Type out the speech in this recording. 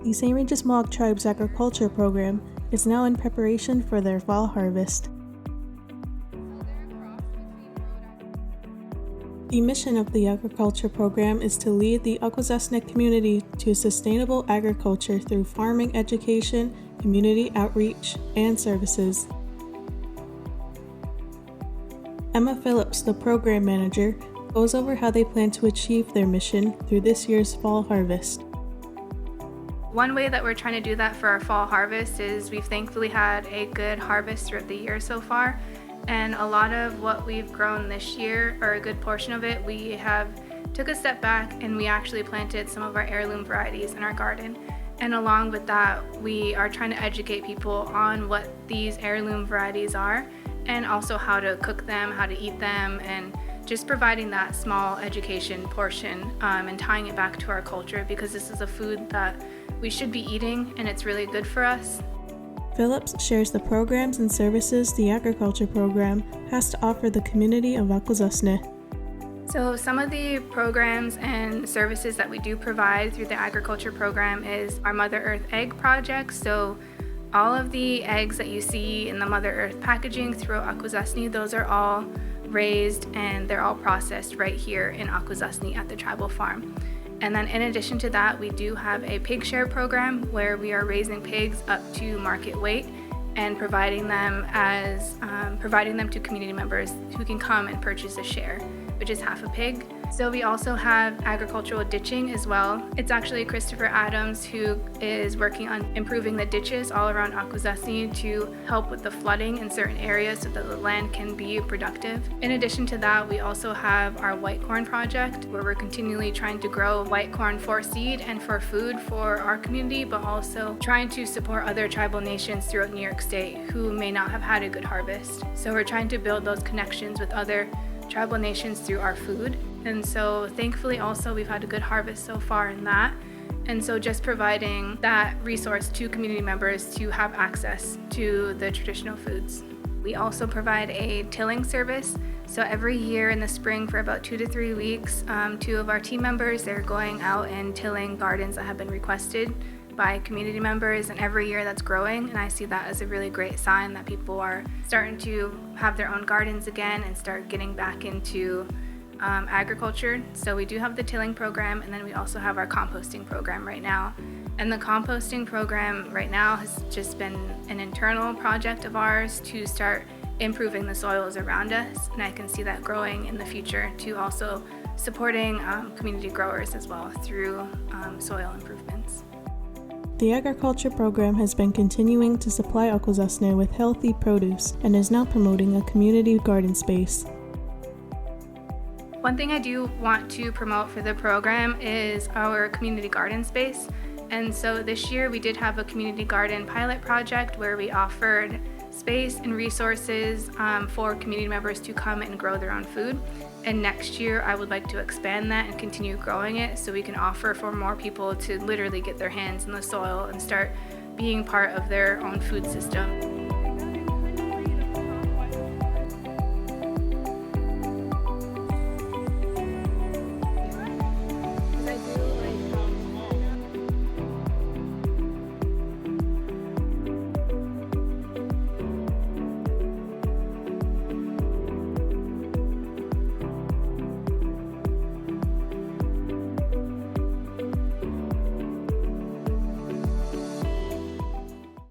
The St. Regis Mohawk Tribe's agriculture program is now in preparation for their fall harvest. The mission of the agriculture program is to lead the Akwesasne community to sustainable agriculture through farming education, community outreach, and services. Emma Phillips, the program manager, goes over how they plan to achieve their mission through this year's fall harvest. One way that we're trying to do that for our fall harvest is we've thankfully had a good harvest throughout the year so far, and a lot of what we've grown this year, or a good portion of it, we have took a step back and we actually planted some of our heirloom varieties in our garden. And along with that, we are trying to educate people on what these heirloom varieties are and also how to cook them, how to eat them, and just providing that small education portion and tying it back to our culture, because this is a food that we should be eating and it's really good for us. Phillips shares the programs and services the agriculture program has to offer the community of Akwesasne. So some of the programs and services that we do provide through the agriculture program is our Mother Earth Egg Project. So all of the eggs that you see in the Mother Earth packaging through Akwesasne, those are all raised and they're all processed right here in Akwesasne at the tribal farm. And then in addition to that, we do have a pig share program where we are raising pigs up to market weight and providing them to community members who can come and purchase a share, which is half a pig. So we also have agricultural ditching as well. It's actually Christopher Adams who is working on improving the ditches all around Akwesasne to help with the flooding in certain areas so that the land can be productive. In addition to that, we also have our white corn project where we're continually trying to grow white corn for seed and for food for our community, but also trying to support other tribal nations throughout New York State who may not have had a good harvest. So we're trying to build those connections with other tribal nations through our food. And so thankfully also we've had a good harvest so far in that. And so just providing that resource to community members to have access to the traditional foods. We also provide a tilling service. So every year in the spring for about 2 to 3 weeks, 2 of our team members, they're going out and tilling gardens that have been requested by community members, and every year that's growing, and I see that as a really great sign that people are starting to have their own gardens again and start getting back into agriculture. So we do have the tilling program, and then we also have our composting program right now. And the composting program right now has just been an internal project of ours to start improving the soils around us, and I can see that growing in the future to also supporting community growers as well through soil improvements. The agriculture program has been continuing to supply Akwesasne with healthy produce and is now promoting a community garden space. One thing I do want to promote for the program is our community garden space. And so this year we did have a community garden pilot project where we offered space and resources for community members to come and grow their own food. And next year I would like to expand that and continue growing it so we can offer for more people to literally get their hands in the soil and start being part of their own food system.